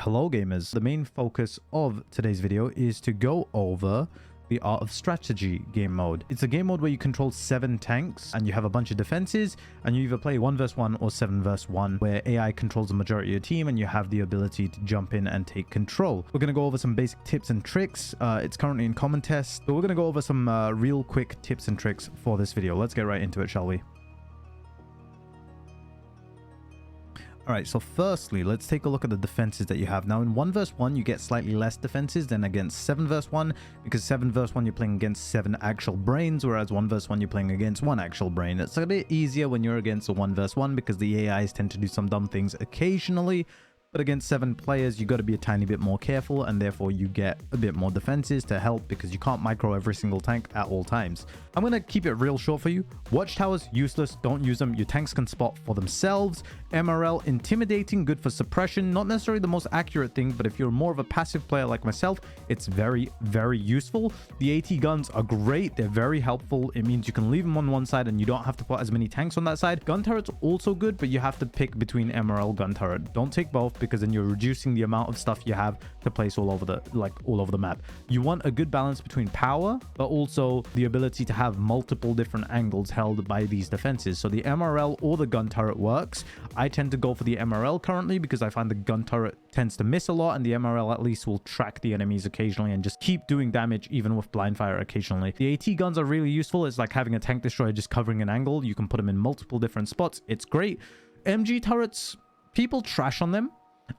Hello gamers, the main focus of today's video is to go over the Art of Strategy game mode. It's a game mode where you control 7 tanks and you have a bunch of defenses, and you either play 1 vs 1 or 7 vs 1 where AI controls the majority of your team and you have the ability to jump in and take control. We're going to go over some basic tips and tricks. It's currently in common test, but we're going to go over some real quick tips and tricks for this video. Let's get right into it, shall we? Alright, so firstly, let's take a look at the defenses that you have. Now, in 1 vs 1, you get slightly less defenses than against 7 vs 1, because 7 vs 1, you're playing against 7 actual brains, whereas 1 vs 1, you're playing against 1 actual brain. It's a bit easier when you're against a 1 vs 1, because the AIs tend to do some dumb things occasionally. But against 7 players, you got to be a tiny bit more careful, and therefore you get a bit more defenses to help, because you can't micro every single tank at all times. I'm going to keep it real short for you. Watchtowers, useless, don't use them. Your tanks can spot for themselves. MRL, intimidating, good for suppression. Not necessarily the most accurate thing, but if you're more of a passive player like myself, it's very, very useful. The AT guns are great. They're very helpful. It means you can leave them on one side and you don't have to put as many tanks on that side. Gun turrets also good, but you have to pick between MRL, gun turret. Don't take both, because then you're reducing the amount of stuff you have to place all over the map. You want a good balance between power, but also the ability to have multiple different angles held by these defenses. So the MRL or the gun turret works. I tend to go for the MRL currently because I find the gun turret tends to miss a lot, and the MRL at least will track the enemies occasionally and just keep doing damage even with blind fire occasionally. The AT guns are really useful. It's like having a tank destroyer just covering an angle. You can put them in multiple different spots. It's great. MG turrets, people trash on them.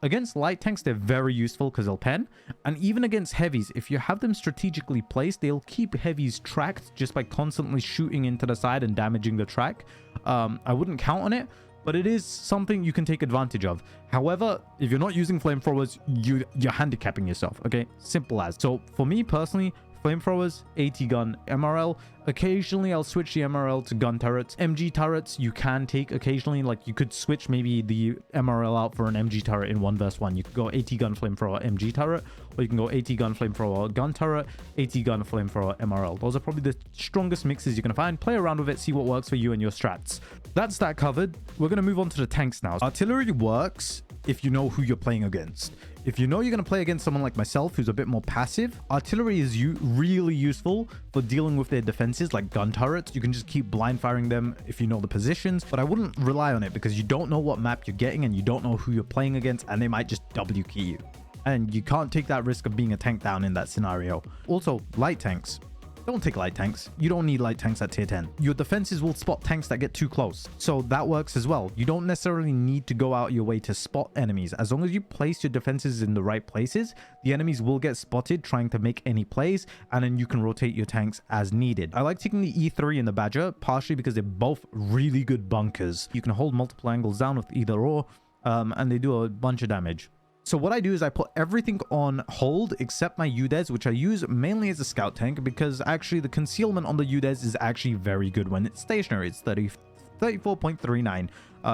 Against light tanks, they're very useful because they'll pen. And even against heavies, if you have them strategically placed, they'll keep heavies tracked just by constantly shooting into the side and damaging the track. I wouldn't count on it, but it is something you can take advantage of. However, if you're not using flamethrowers, you're handicapping yourself, okay? Simple as. So for me personally, flamethrowers, AT gun, MRL. Occasionally, I'll switch the MRL to gun turrets. MG turrets, you can take occasionally. Like, you could switch maybe the MRL out for an MG turret in 1 vs 1. You could go AT gun, flamethrower, MG turret. Or you can go AT gun, flamethrower, gun turret, AT gun, flamethrower, MRL. Those are probably the strongest mixes you can find. Play around with it, see what works for you and your strats. That's that covered. We're going to move on to the tanks now. Artillery works if you know who you're playing against. If you know you're going to play against someone like myself who's a bit more passive, artillery is really useful for dealing with their defenses like gun turrets. You can just keep blind firing them if you know the positions, but I wouldn't rely on it because you don't know what map you're getting and you don't know who you're playing against, and they might just W key you. And you can't take that risk of being a tank down in that scenario. Also, light tanks. Don't take light tanks. You don't need light tanks at tier 10. Your defenses will spot tanks that get too close. So that works as well. You don't necessarily need to go out your way to spot enemies. As long as you place your defenses in the right places, the enemies will get spotted trying to make any plays, and then you can rotate your tanks as needed. I like taking the E3 and the Badger, partially because they're both really good bunkers. You can hold multiple angles down with either or, and they do a bunch of damage. So what I do is I put everything on hold except my UDES, which I use mainly as a scout tank, because actually the concealment on the UDES is actually very good when it's stationary. It's 34.39.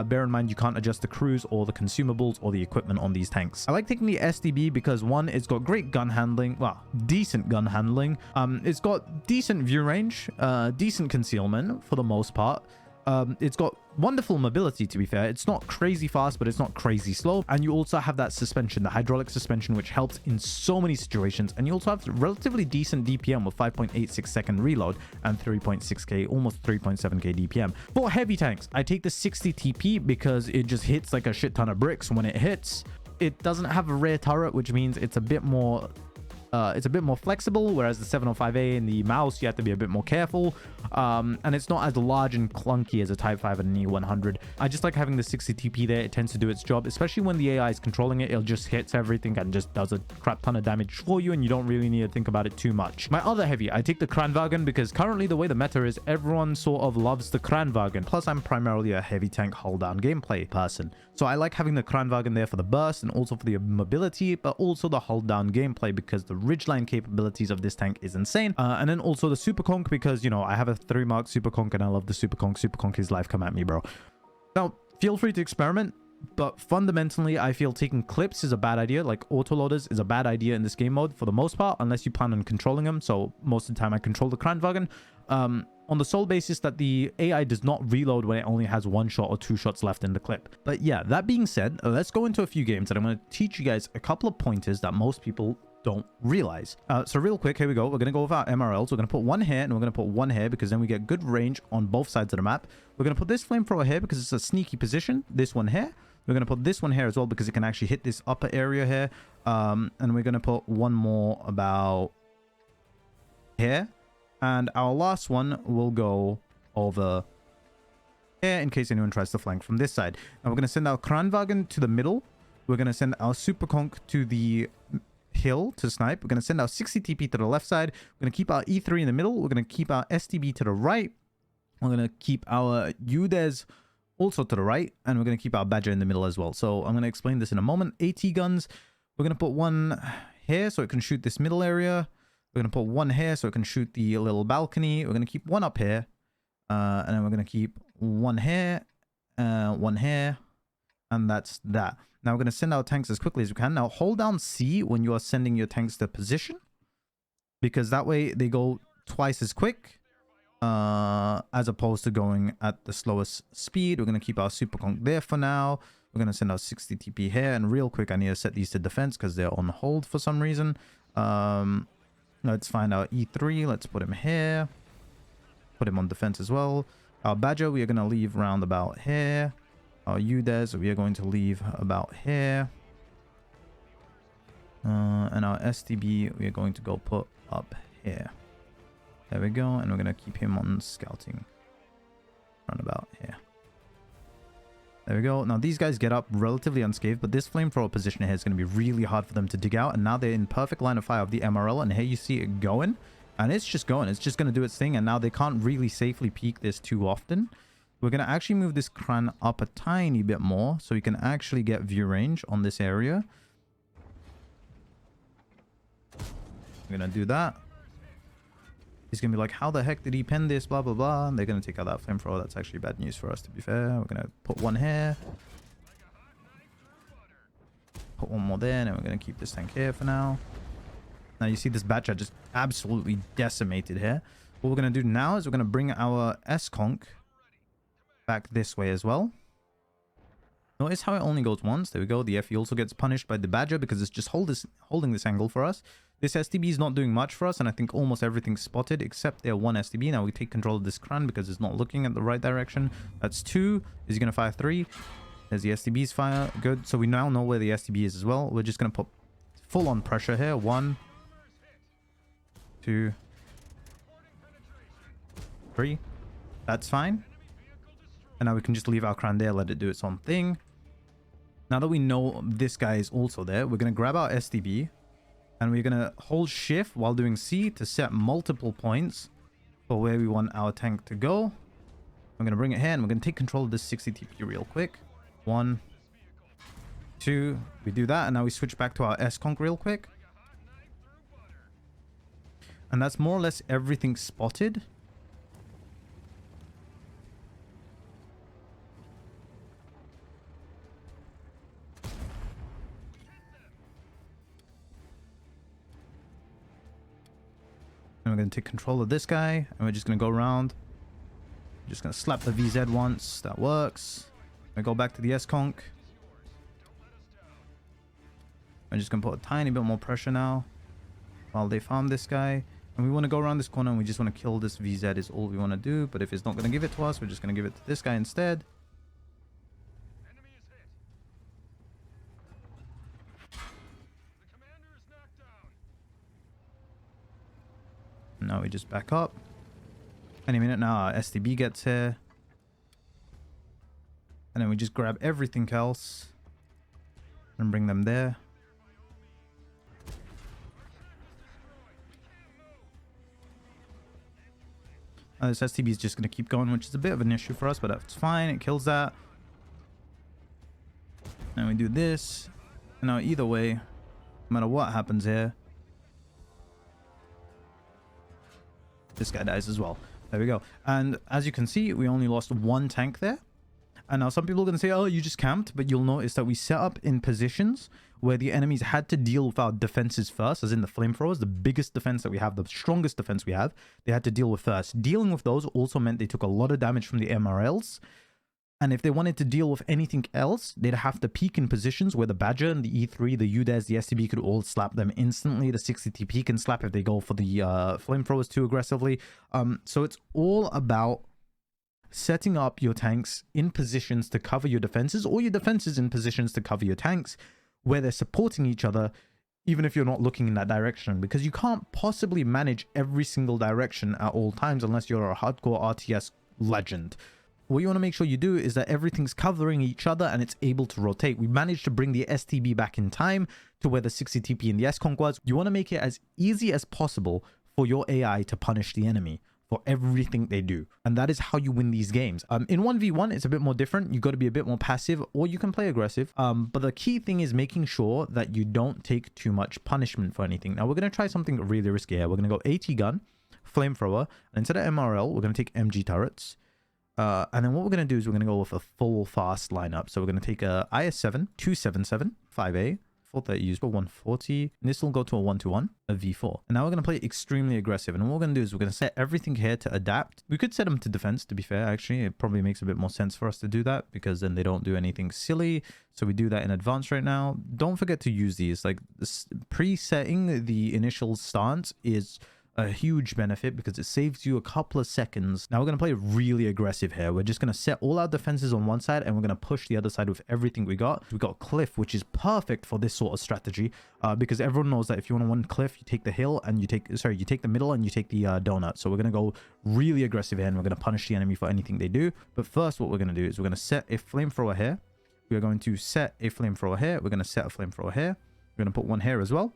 Bear in mind, you can't adjust the crews or the consumables or the equipment on these tanks. I like taking the SDB because, one, it's got great gun handling, well, decent gun handling. It's got decent view range, decent concealment for the most part. It's got wonderful mobility, to be fair. It's not crazy fast, but it's not crazy slow. And you also have that suspension, the hydraulic suspension, which helps in so many situations. And you also have relatively decent DPM with 5.86 second reload and 3.6k, almost 3.7k DPM. For heavy tanks, I take the 60 TP because it just hits like a shit ton of bricks when it hits. It doesn't have a rear turret, which means it's a bit more flexible, whereas the 705A and the mouse, you have to be a bit more careful. And it's not as large and clunky as a Type 5 and an E100. I just like having the 60 TP there. It tends to do its job, especially when the AI is controlling it. It just hits everything and just does a crap ton of damage for you, and you don't really need to think about it too much. My other heavy, I take the Kranwagen because currently the way the meta is, everyone sort of loves the Kranwagen. Plus, I'm primarily a heavy tank hull down gameplay person. So I like having the Kranwagen there for the burst and also for the mobility, but also the hull down gameplay because the ridgeline capabilities of this tank is insane. And then also the Super Conk because, you know, I have a 3-mark Super Conk and I love the Super Conk. Super Conk is life. Come at me, bro. Now, feel free to experiment. But fundamentally, I feel taking clips is a bad idea. Like, autoloaders is a bad idea in this game mode for the most part, unless you plan on controlling them. So most of the time I control the Kranwagen. On the sole basis that the AI does not reload when it only has 1 shot or 2 shots left in the clip. But yeah, that being said, let's go into a few games and I'm going to teach you guys a couple of pointers that most people don't realize. So real quick, here we go. We're going to go with our MRLs. We're going to put one here and we're going to put one here because then we get good range on both sides of the map. We're going to put this flamethrower here because it's a sneaky position. This one here. We're going to put this one here as well because it can actually hit this upper area here. And we're going to put one more about here. And our last one will go over here in case anyone tries to flank from this side. Now we're going to send our Kranwagen to the middle. We're going to send our Super Conk to the hill to snipe. We're going to send our 60 TP to the left side. We're going to keep our E3 in the middle. We're going to keep our STB to the right. We're going to keep our UDES also to the right. And we're going to keep our Badger in the middle as well. So I'm going to explain this in a moment. AT guns. We're going to put one here so it can shoot this middle area. We're going to put one here so it can shoot the little balcony. We're going to keep one up here. And then we're going to keep one here. And that's that. Now we're going to send our tanks as quickly as we can. Now hold down C when you are sending your tanks to position. Because that way they go twice as quick. As opposed to going at the slowest speed. We're going to keep our Super Conk there for now. We're going to send our 60 TP here. And real quick, I need to set these to defense because they're on hold for some reason. Let's find our E3. Let's put him here. Put him on defense as well. Our Badger, we are going to leave round about here. Our UDES, we are going to leave about here. And our STB, we are going to go put up here. There we go. And we're going to keep him on scouting. Round about here. There we go. Now, these guys get up relatively unscathed, but this flamethrower position here is going to be really hard for them to dig out. And now they're in perfect line of fire of the MRL. And here you see it going. And it's just going. It's just going to do its thing. And now they can't really safely peek this too often. We're going to actually move this Kran up a tiny bit more so we can actually get view range on this area. We're going to do that. He's going to be like, how the heck did he pen this? Blah, blah, blah. And they're going to take out that flamethrower. That's actually bad news for us, to be fair. We're going to put one here. Put one more there. And we're going to keep this tank here for now. Now, you see this Badger just absolutely decimated here. What we're going to do now is we're going to bring our S-Conk back this way as well. Notice how it only goes once. There we go. The FE also gets punished by the Badger because it's just holding this angle for us. This STB is not doing much for us, and I think almost everything's spotted except their one STB. Now we take control of this Kran because it's not looking at the right direction. That's 2. Is he going to fire 3? There's the STB's fire. Good. So we now know where the STB is as well. We're just going to put full-on pressure here. 1, 2, 3. That's fine. And now we can just leave our Kran there, let it do its own thing. Now that we know this guy is also there, we're going to grab our STB. And we're going to hold shift while doing C to set multiple points for where we want our tank to go. I'm going to bring it here and we're going to take control of this 60 TP real quick. 1, 2. We do that. And now we switch back to our S-Conk real quick. And that's more or less everything spotted. And we're going to take control of this guy. And we're just going to go around. Just going to slap the VZ once. That works. We go back to the S-Conk. I'm just going to put a tiny bit more pressure now. While they farm this guy. And we want to go around this corner. And we just want to kill this VZ is all we want to do. But if it's not going to give it to us, we're just going to give it to this guy instead. Now we just back up. Any minute now our STB gets here. And then we just grab everything else. And bring them there. Now this STB is just going to keep going, which is a bit of an issue for us. But that's fine. It kills that. And we do this. And now either way, no matter what happens here, this guy dies as well. There we go. And as you can see, we only lost one tank there. And now some people are going to say, oh, you just camped. But you'll notice that we set up in positions where the enemies had to deal with our defenses first, as in the flamethrowers, the biggest defense that we have, the strongest defense we have, they had to deal with first. Dealing with those also meant they took a lot of damage from the MRLs. And if they wanted to deal with anything else, they'd have to peek in positions where the Badger and the E3, the UDES, the STB could all slap them instantly. The 60TP can slap if they go for the flamethrowers too aggressively. So it's all about setting up your tanks in positions to cover your defenses, or your defenses in positions to cover your tanks, where they're supporting each other, even if you're not looking in that direction, because you can't possibly manage every single direction at all times unless you're a hardcore RTS legend. What you want to make sure you do is that everything's covering each other and it's able to rotate. We managed to bring the STB back in time to where the 60TP and the S-Conk was. You want to make it as easy as possible for your AI to punish the enemy for everything they do. And that is how you win these games. In 1v1, it's a bit more different. You got to be a bit more passive, or you can play aggressive. But the key thing is making sure that you don't take too much punishment for anything. Now, we're going to try something really risky here. We're going to go AT gun, flamethrower, and instead of MRL, we're going to take MG turrets. And then what we're going to do is we're going to go with a full fast lineup. So we're going to take a IS-7, 277, 5A, 430 used for 140. And this will go to a 1-1, a V4. And now we're going to play extremely aggressive. And what we're going to do is we're going to set everything here to adapt. We could set them to defense, to be fair, actually. It probably makes a bit more sense for us to do that, because then they don't do anything silly. So we do that in advance right now. Don't forget to use these. Like, presetting the initial stance is a huge benefit because it saves you a couple of seconds. Now we're going to play really aggressive here. We're just going to set all our defenses on one side and we're going to push the other side with everything we got. We got cliff, which is perfect for this sort of strategy, because everyone knows that if you want to win cliff, you take the hill and you take the middle and you take the donut. So we're going to go really aggressive here and we're going to punish the enemy for anything they do. But first, what we're going to do is we're going to set a flamethrower here. We are going to set a flamethrower here. We're going to set a flamethrower here. We're going to put one here as well.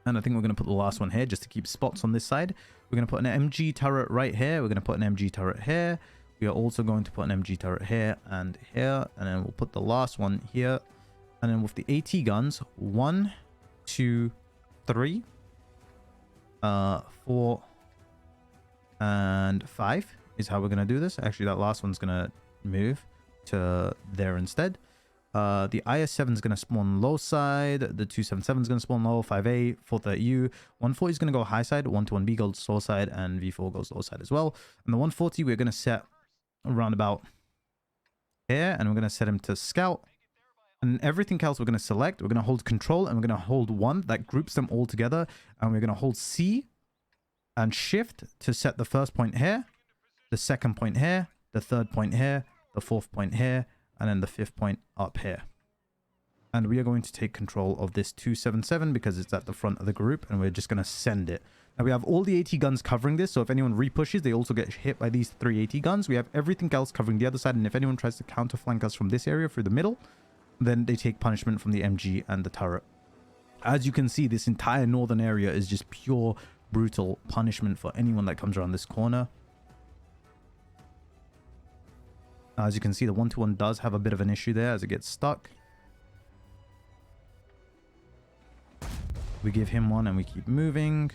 And I think we're going to put the last one here just to keep spots on this side. We're going to put an MG turret right here. We're going to put an MG turret here. We are also going to put an MG turret here and here. And then we'll put the last one here. And then with the AT guns, 1, 2, 3, 4, and 5 is how we're going to do this. Actually, that last one's going to move to there instead. The IS-7 is going to spawn low side, the 277 is going to spawn low, 5A, 430U, 140 is going to go high side, 121B goes low side, and V4 goes low side as well. And the 140 we're going to set around about here, and we're going to set him to scout. And everything else we're going to select, we're going to hold control, and we're going to hold 1, that groups them all together, and we're going to hold C and shift to set the first point here, the second point here, the third point here, the fourth point here, and then the fifth point up here. And we are going to take control of this 277 because it's at the front of the group, and we're just going to send it. Now we have all the AT guns covering this, so if anyone repushes, they also get hit by these 3 AT guns. We have everything else covering the other side, and if anyone tries to counterflank us from this area through the middle, then they take punishment from the MG and the turret. As you can see, this entire northern area is just pure brutal punishment for anyone that comes around this corner. As you can see, the 1-1 does have a bit of an issue there as it gets stuck. We give him one and we keep moving.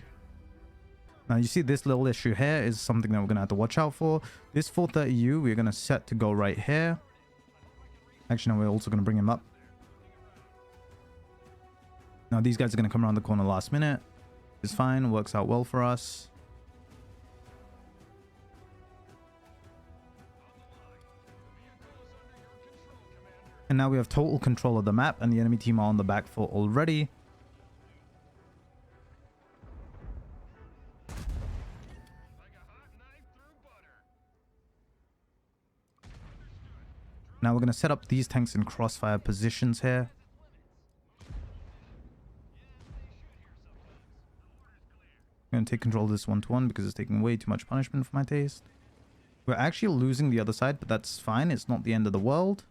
Now you see this little issue here is something that we're going to have to watch out for. This 430U we're going to set to go right here. Actually, no, we're also going to bring him up. Now these guys are going to come around the corner last minute. It's fine, works out well for us. And now we have total control of the map, and the enemy team are on the back foot already. Now we're going to set up these tanks in crossfire positions here. I'm going to take control of this 1-1 because it's taking way too much punishment for my taste. We're actually losing the other side, but that's fine. It's not the end of the world.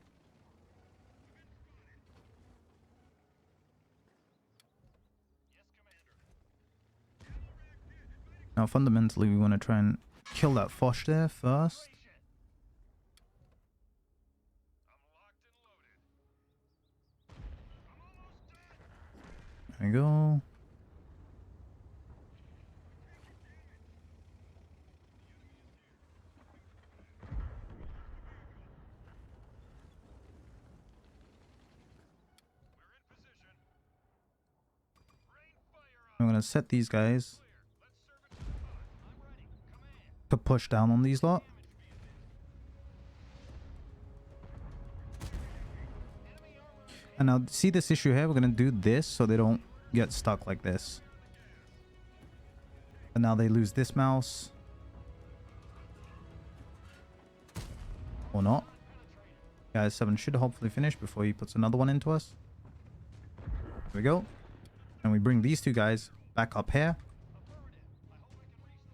Now, fundamentally, we want to try and kill that Foch there first. There we go. I'm going to set these guys to push down on these lot. And now see this issue here? We're going to do this so they don't get stuck like this. And now they lose this mouse. Or not. Guys, 7 should hopefully finish before he puts another one into us. Here we go. And we bring these two guys back up here.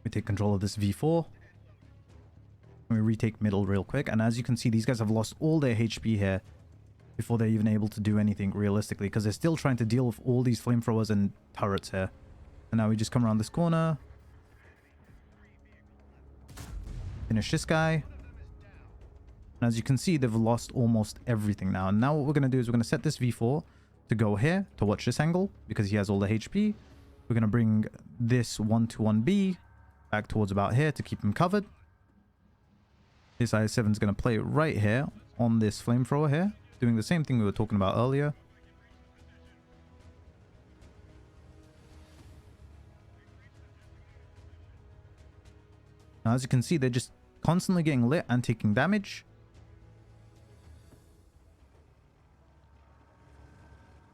We take control of this V4. And we retake middle real quick. And as you can see, these guys have lost all their HP here before they're even able to do anything realistically, because they're still trying to deal with all these flamethrowers and turrets here. And now we just come around this corner. Finish this guy. And as you can see, they've lost almost everything now. And now what we're going to do is we're going to set this V4 to go here to watch this angle because he has all the HP. We're going to bring this 121B back towards about here to keep him covered. This IS-7 is going to play right here on this flamethrower here, doing the same thing we were talking about earlier. Now, as you can see, they're just constantly getting lit and taking damage.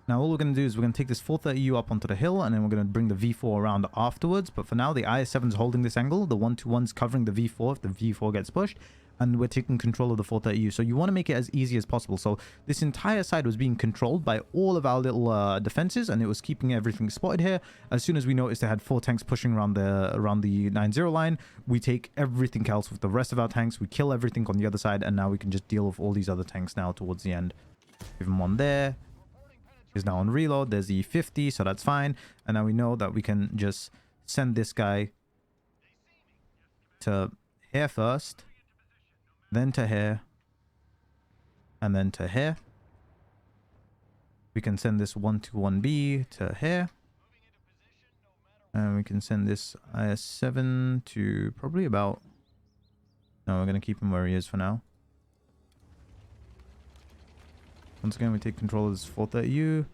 Now, all we're going to do is we're going to take this 430U up onto the hill, and then we're going to bring the V4 around afterwards. But for now, the IS-7 is holding this angle. The 121's covering the V4 if the V4 gets pushed. And we're taking control of the 430U. So you want to make it as easy as possible. So this entire side was being controlled by all of our little defenses, and it was keeping everything spotted here. As soon as we noticed they had 4 tanks pushing around the 9-0 line, we take everything else with the rest of our tanks. We kill everything on the other side, and now we can just deal with all these other tanks now towards the end. Give him one there. He's now on reload. There's the 50, so that's fine. And now we know that we can just send this guy to here first, then to here, and then to here. We can send this 121B to here. And we can send this IS-7 to probably about... No, we're going to keep him where he is for now. Once again, we take control of this 430U.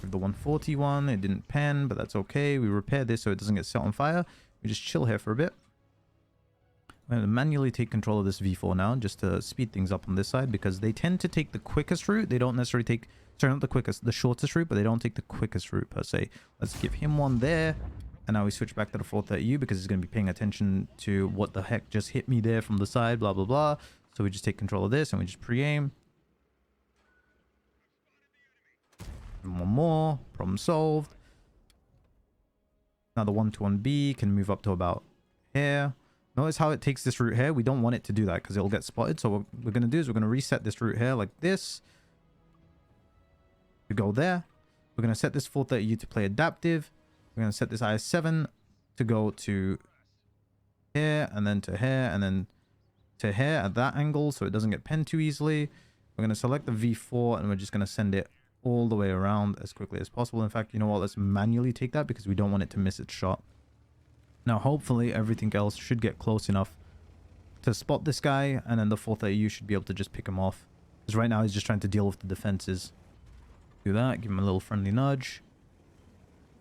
With the 141, it didn't pen, but that's okay. We repair this so it doesn't get set on fire. We just chill here for a bit. I'm going to manually take control of this V4 now, just to speed things up on this side, because they tend to take the quickest route. They don't necessarily take, sorry, not the quickest, the shortest route, but they don't take the quickest route per se. Let's give him one there. And now we switch back to the 430U because he's going to be paying attention to what the heck just hit me there from the side, blah, blah, blah. So we just take control of this and we just pre-aim. One more. Problem solved. Now the 121B can move up to about here. Notice how it takes this route here. We don't want it to do that because it'll get spotted. So what we're going to do is we're going to reset this route here like this. To go there. We're going to set this 430U to play adaptive. We're going to set this IS-7 to go to here and then to here and then to here at that angle so it doesn't get penned too easily. We're going to select the V4 and we're just going to send it all the way around as quickly as possible. In fact, you know what? Let's manually take that because we don't want it to miss its shot. Now, hopefully, everything else should get close enough to spot this guy, and then the 430U should be able to just pick him off. Because right now, he's just trying to deal with the defenses. Do that. Give him a little friendly nudge.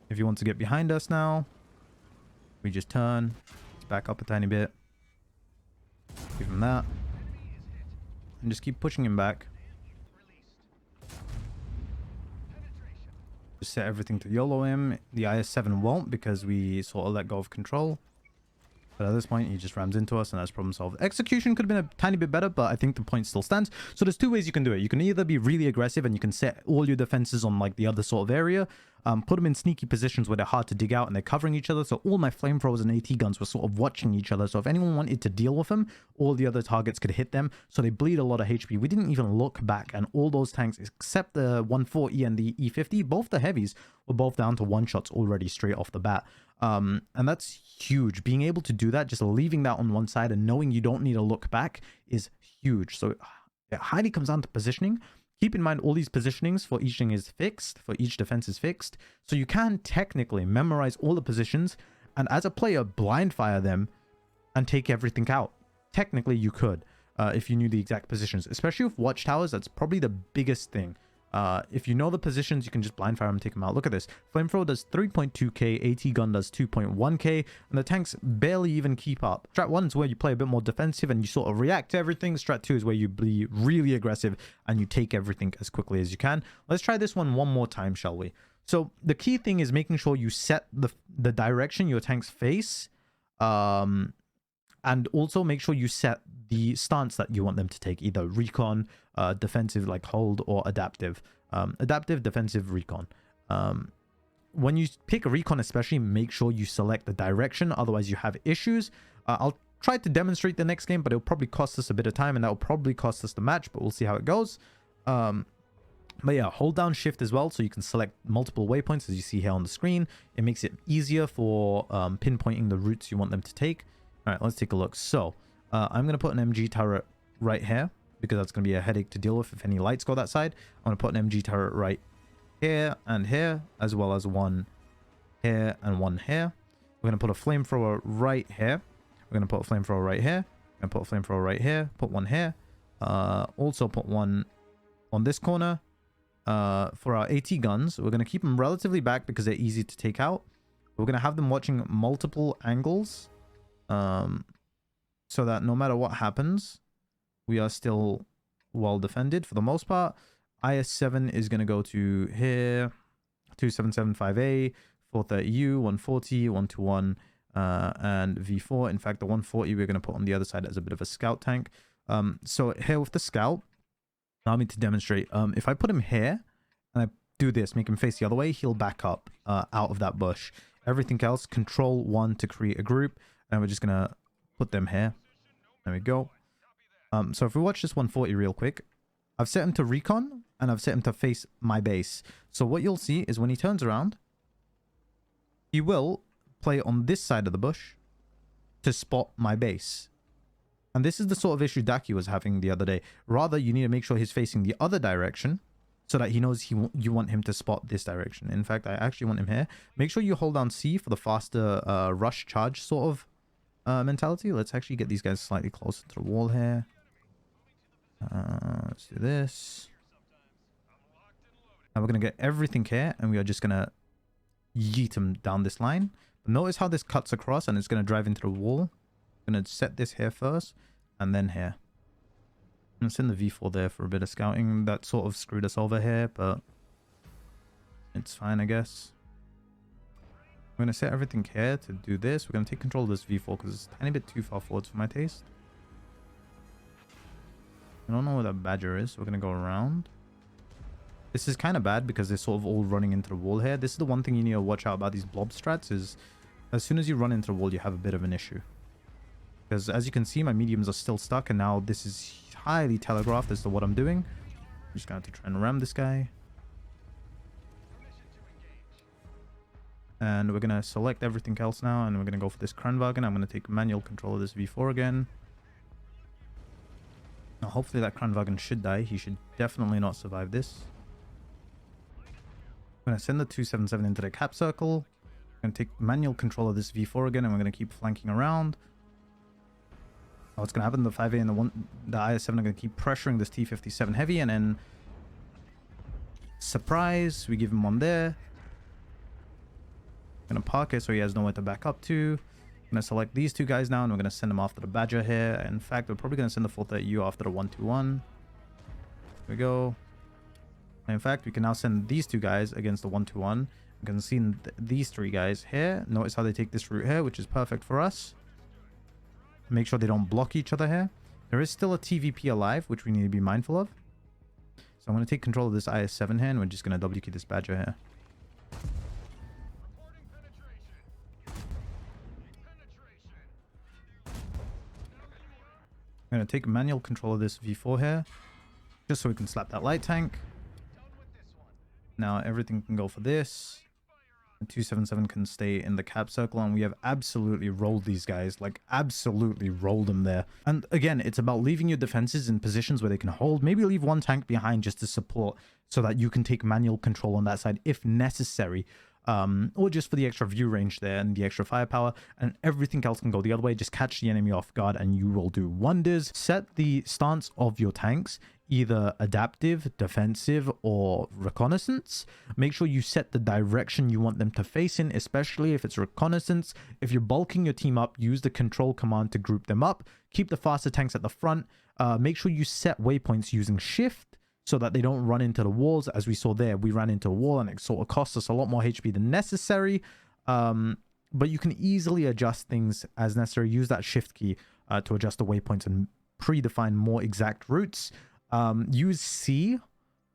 If he wants to get behind us now, we just turn. Let's back up a tiny bit. Give him that. And just keep pushing him back. Just set everything to YOLO him. The IS-7 won't because we sort of let go of control. But at this point, he just rams into us and that's problem solved. Execution could have been a tiny bit better, but I think the point still stands. So there's 2 ways you can do it. You can either be really aggressive and you can set all your defenses on like the other sort of area. Put them in sneaky positions where they're hard to dig out and they're covering each other. So all my flamethrowers and AT guns were sort of watching each other. So if anyone wanted to deal with them, all the other targets could hit them. So they bleed a lot of HP. We didn't even look back, and all those tanks, except the 140 and the E50, both the heavies were both down to 1-shots already straight off the bat. And that's huge. Being able to do that, just leaving that on one side and knowing you don't need to look back is huge. So it highly comes down to positioning. Keep in mind, all these positionings for each thing is fixed, for each defense is fixed. So you can technically memorize all the positions and as a player, blind fire them and take everything out. Technically, you could if you knew the exact positions, especially with watchtowers. That's probably the biggest thing. If you know the positions, you can just blind fire them and take them out. Look at this. Flamethrower does 3.2k, AT gun does 2.1k, and the tanks barely even keep up. Strat 1 is where you play a bit more defensive and you sort of react to everything. Strat 2 is where you be really aggressive and you take everything as quickly as you can. Let's try this one more time, shall we? So the key thing is making sure you set the direction your tanks face, and also make sure you set the stance that you want them to take, either recon, defensive like hold, or adaptive. Adaptive, defensive, recon. When you pick a recon especially, make sure you select the direction, otherwise you have issues. I'll try to demonstrate the next game, but it'll probably cost us a bit of time, and that will probably cost us the match, but we'll see how it goes. But yeah, hold down shift as well, so you can select multiple waypoints as you see here on the screen. It makes it easier for pinpointing the routes you want them to take. All right, let's take a look. So I'm going to put an MG turret right here, because that's going to be a headache to deal with if any lights go that side. I'm going to put an MG turret right here and here, as well as one here and one here. We're going to put a flamethrower right here. We're going to put a flamethrower right here. We're going to put a flamethrower right here. Put one here. Also put one on this corner. For our AT guns, we're going to keep them relatively back because they're easy to take out. We're going to have them watching multiple angles, so that no matter what happens, we are still well defended for the most part. IS-7 is going to go to here, 2775A, 430U, 140, 121, and V4. In fact, the 140 we're going to put on the other side as a bit of a scout tank. So here with the scout, allow me to demonstrate. If I put him here and I do this, make him face the other way, he'll back up out of that bush. Everything else, control 1 to create a group, and we're just gonna put them here. There we go. So if we watch this 140 real quick, I've set him to recon and I've set him to face my base. So what you'll see is when he turns around, he will play on this side of the bush to spot my base. And this is the sort of issue Daki was having the other day. Rather, you need to make sure he's facing the other direction so that he knows you want him to spot this direction. In fact, I actually want him here. Make sure you hold down C for the faster rush charge sort of mentality. Let's actually get these guys slightly closer to the wall here. Let's do this. And we're going to get everything here, and we are just going to yeet him down this line. But notice how this cuts across, and it's going to drive into the wall. I'm going to set this here first, and then here. I'm going to send the V4 there for a bit of scouting. That sort of screwed us over here, but it's fine, I guess. I'm going to set everything here to do this. We're going to take control of this V4 because it's a tiny bit too far forwards for my taste. I don't know where that badger is. We're going to go around. This is kind of bad because they're sort of all running into the wall here. This is the one thing you need to watch out about these blob strats is as soon as you run into the wall, you have a bit of an issue. Because as you can see, my mediums are still stuck, and now this is highly telegraphed as to what I'm doing. I'm just going to have to try and ram this guy. And we're going to select everything else now, and we're going to go for this Kranwagen. I'm going to take manual control of this V4 again. Now, hopefully that Kranwagen should die. He should definitely not survive this. I'm going to send the 277 into the cap circle. I'm going to take manual control of this V4 again, and we're going to keep flanking around. What's going to happen, the 5A and the IS-7 are going to keep pressuring this T-57 heavy, and then surprise, we give him one there. Going to park it so he has nowhere to back up to. I'm going to select these two guys now, and we're going to send them after the Badger here. In fact, we're probably going to send the 430U after the 121. Here we go. And in fact, we can now send these two guys against the 121. You can see these three guys here. Notice how they take this route here, which is perfect for us. Make sure they don't block each other here. There is still a TVP alive, which we need to be mindful of. So I'm going to take control of this IS-7 here, and we're just going to WQ this Badger here. I'm going to take manual control of this V4 here, just so we can slap that light tank. Now everything can go for this. The 277 can stay in the cap circle, and we have absolutely rolled these guys, like absolutely rolled them there. And again, it's about leaving your defenses in positions where they can hold. Maybe leave one tank behind just to support so that you can take manual control on that side if necessary. or just for the extra view range there and the extra firepower, and everything else can go the other way. Just catch the enemy off guard and you will do wonders. Set the stance of your tanks, either adaptive, defensive, or reconnaissance. Make sure you set the direction you want them to face in, especially if it's reconnaissance. If you're bulking your team up, use the control command to group them up. Keep the faster tanks at the front. Make sure you set waypoints using shift so that they don't run into the walls. As we saw there, we ran into a wall and it sort of cost us a lot more HP than necessary. But you can easily adjust things as necessary. Use that shift key to adjust the waypoints and predefine more exact routes. Use C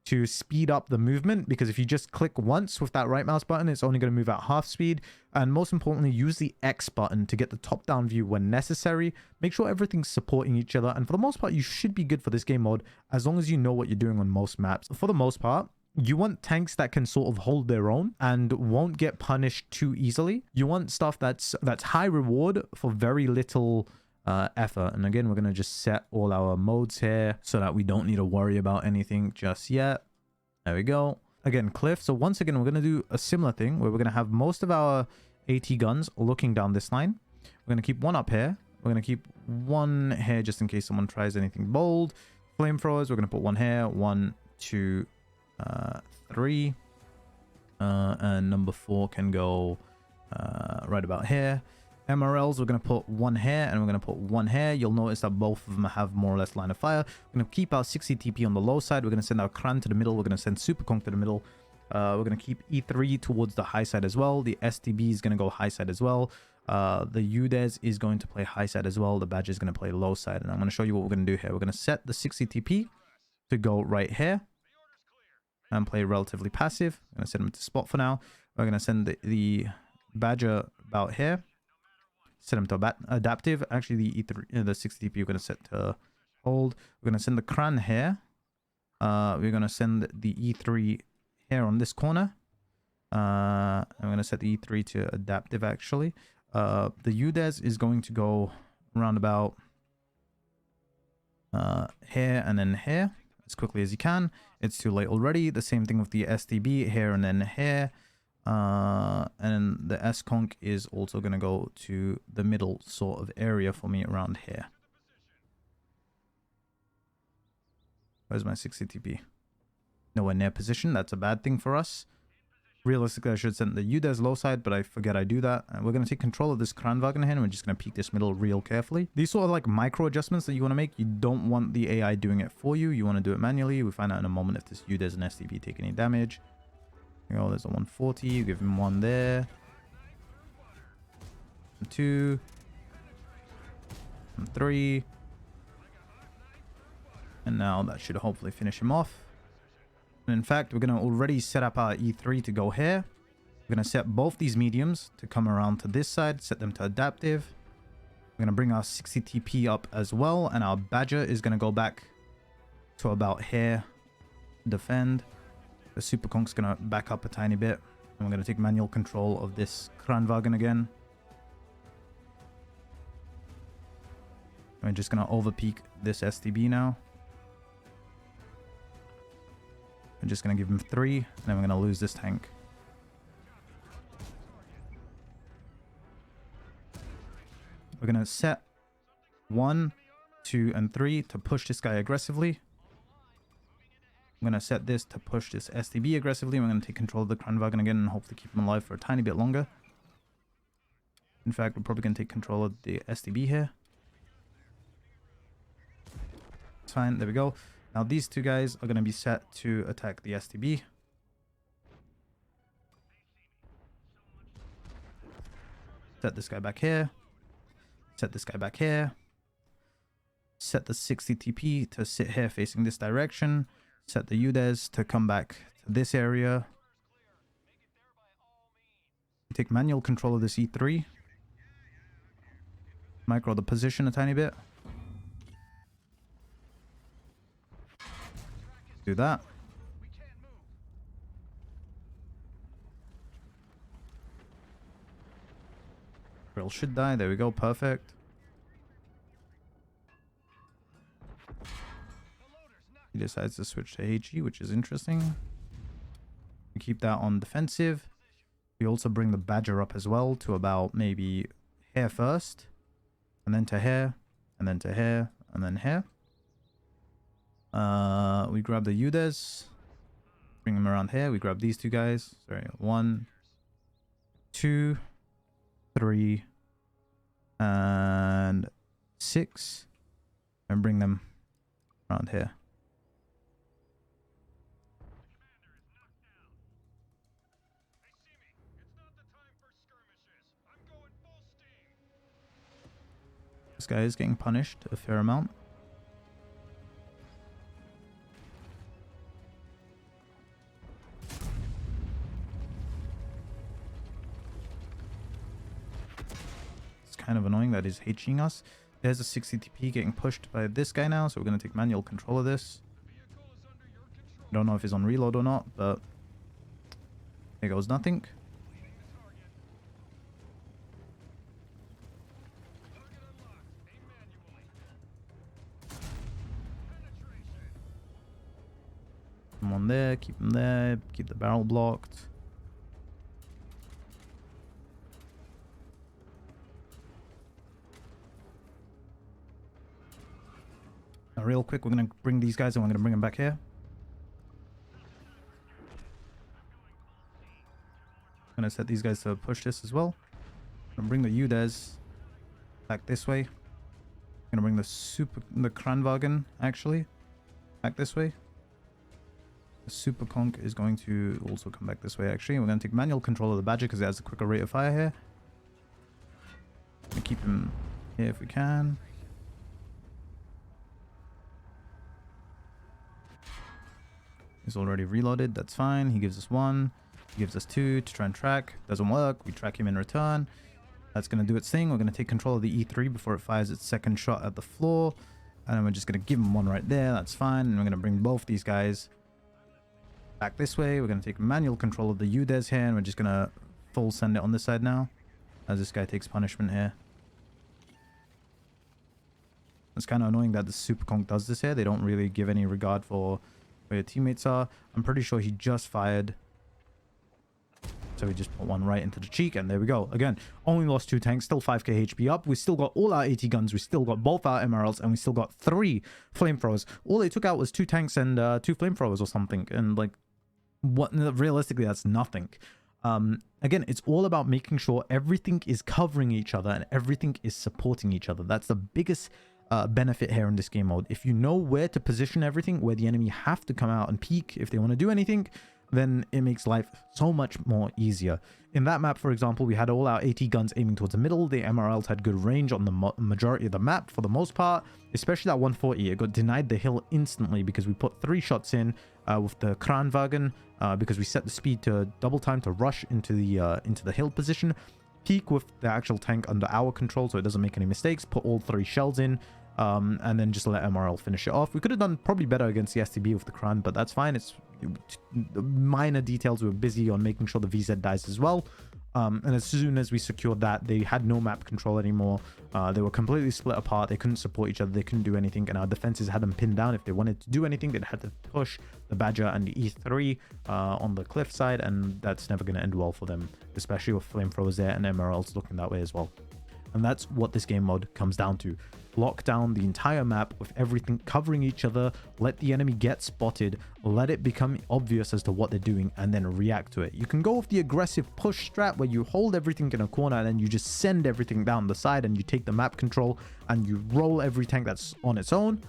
to speed up the movement, because if you just click once with that right mouse button, it's only going to move at half speed. And most importantly, use the X button to get the top down view when necessary. Make sure everything's supporting each other, and for the most part you should be good for this game mode as long as you know what you're doing on most maps. For the most part, you want tanks that can sort of hold their own and won't get punished too easily. You want stuff that's high reward for very little effort. And again, we're going to just set all our modes here so that we don't need to worry about anything just yet. There we go. Again, cliff. So once again, we're going to do a similar thing where we're going to have most of our AT guns looking down this line. We're going to keep one up here. We're going to keep one here just in case someone tries anything bold. Flamethrowers, we're going to put one here. 1, 2, 3. And number 4 can go right about here. MRLs, we're going to put one here and we're going to put one here. You'll notice that both of them have more or less line of fire. We're going to keep our 60 TP on the low side. We're going to send our Kran to the middle. We're going to send Super Conk to the middle. We're going to keep E3 towards the high side as well. The STB is going to go high side as well. The UDES is going to play high side as well. The Badger is going to play low side. And I'm going to show you what we're going to do here. We're going to set the 60 TP to go right here and play relatively passive. I'm going to send them to spot for now. We're going to send the Badger about here. Set them to adaptive. Actually, the E3, the 60 TP, we're going to set to hold. We're going to send the Kran here. We're going to send the E3 here on this corner. I'm going to set the E3 to adaptive, actually. The UDES is going to go around about here and then here as quickly as you can. It's too late already. The same thing with the STB here and then here. And the S-Conk is also going to go to the middle sort of area for me around here. Where's my 60 TP? Nowhere near position. That's a bad thing for us. Realistically, I should send the UDES low side, but I forget I do that. And we're going to take control of this Kranwagen here, and we're just going to peek this middle real carefully. These sort of like micro adjustments that you want to make, you don't want the AI doing it for you. You want to do it manually. We find out in a moment if this UDES and STB take any damage. There you go, there's a 140. You give him one there. 2. 3. And now that should hopefully finish him off. And in fact, we're going to already set up our E3 to go here. We're going to set both these mediums to come around to this side, set them to adaptive. We're going to bring our 60 TP up as well, and our Badger is going to go back to about here, defend. The Super Conk's going to back up a tiny bit, and we're going to take manual control of this Kranwagen again. We're just going to overpeak this STB now. I'm just going to give him 3, and then we're going to lose this tank. We're going to set 1, 2, and 3 to push this guy aggressively. I'm going to set this to push this STB aggressively. We're going to take control of the Kranwagen again and hopefully keep him alive for a tiny bit longer. In fact, we're probably going to take control of the STB here. It's fine. There we go. Now these two guys are going to be set to attack the STB. Set this guy back here. Set this guy back here. Set the 60 TP to sit here facing this direction. Set the UDES to come back to this area. Take manual control of this E3. Micro the position a tiny bit. Do that. Grill should die. There we go. Perfect. He decides to switch to HE, which is interesting. We keep that on defensive. We also bring the Badger up as well to about maybe here first, and then to here, and then to here, and then here. We grab the Udes, bring them around here. We grab these two guys. Sorry, 1, 2, 3, and 6, and bring them around here. This guy is getting punished a fair amount. It's kind of annoying that he's HEing us. There's a 60 TP getting pushed by this guy now, so we're going to take manual control of this. I don't know if he's on reload or not, but there goes nothing. Come on there, keep him there, keep the barrel blocked. Now, real quick, we're going to bring these guys and we're going to bring them back here. I'm going to set these guys to push this as well. I'm going to bring the Udes back this way. I'm going to bring the Kranwagen, actually, back this way. The Super Conk is going to also come back this way, actually. We're going to take manual control of the Badger because it has a quicker rate of fire here. We'll keep him here if we can. He's already reloaded. That's fine. He gives us 1. He gives us 2 to try and track. Doesn't work. We track him in return. That's going to do its thing. We're going to take control of the E3 before it fires its second shot at the floor. And then we're just going to give him 1 right there. That's fine. And we're going to bring both these guys back this way. We're going to take manual control of the Udes here, and we're just going to full send it on this side now as this guy takes punishment here. It's kind of annoying that the Super Conk does this here. They don't really give any regard for where your teammates are. I'm pretty sure he just fired, so we just put 1 right into the cheek, and there we go. Again, only lost 2 tanks, still 5k HP up. We still got all our 80 guns, we still got both our MRLs, and we still got 3 flamethrowers. All they took out was 2 tanks and 2 flamethrowers or something, and like, what? Realistically, that's nothing. Again, it's all about making sure everything is covering each other and everything is supporting each other. That's the biggest benefit here in this game mode. If you know where to position everything, where the enemy have to come out and peek if they want to do anything, then it makes life so much more easier. In that map, for example, we had all our AT guns aiming towards the middle. The MRLs had good range on the majority of the map for the most part, especially that 140. It got denied the hill instantly because we put 3 shots in with the Kranwagen because we set the speed to double time to rush into the hill position. Peek with the actual tank under our control so it doesn't make any mistakes. Put all 3 shells in. And then just let MRL finish it off. We could have done probably better against the STB with the Kran, but that's fine. It's minor details. We were busy on making sure the VZ dies as well. And as soon as we secured that, they had no map control anymore. They were completely split apart. They couldn't support each other. They couldn't do anything. And our defenses had them pinned down. If they wanted to do anything, they had to push the Badger and the E3 on the cliff side. And that's never going to end well for them, especially with flamethrowers there and MRLs looking that way as well. And that's what this game mode comes down to. Lock down the entire map with everything covering each other, let the enemy get spotted, let it become obvious as to what they're doing, and then react to it. You can go with the aggressive push strat where you hold everything in a corner and then you just send everything down the side and you take the map control and you roll every tank that's on its own,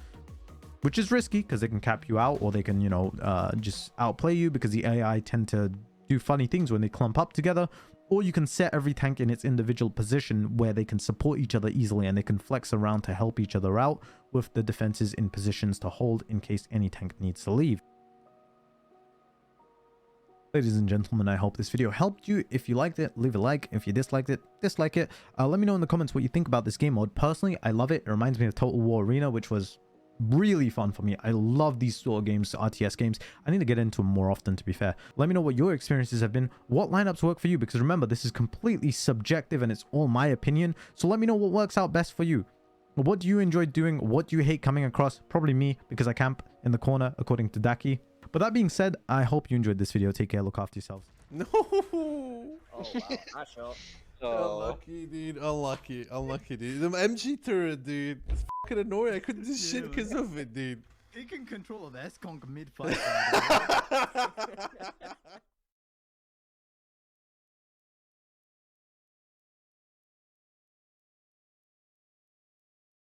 which is risky because they can cap you out or they can, you know, just outplay you because the AI tend to do funny things when they clump up together. Or you can set every tank in its individual position where they can support each other easily and they can flex around to help each other out with the defenses in positions to hold in case any tank needs to leave. Ladies and gentlemen, I hope this video helped you. If you liked it, leave a like. If you disliked it, dislike it. Let me know in the comments what you think about this game mode. Personally, I love it. It reminds me of Total War Arena, which was really fun for me. I love these sort of games, RTS games. I need to get into them more often, to be fair. Let me know what your experiences have been, what lineups work for you, because remember, this is completely subjective and it's all my opinion. So let me know what works out best for you. What do you enjoy doing? What do you hate coming across? Probably me, because I camp in the corner, according to Daki. But that being said, I hope you enjoyed this video. Take care, look after yourselves. No! Oh wow, nice shot. Unlucky, dude. Unlucky, dude. The MG turret, dude. It's fucking annoying. I couldn't do shit because of it, dude. Taking control of S-Conk mid-fight.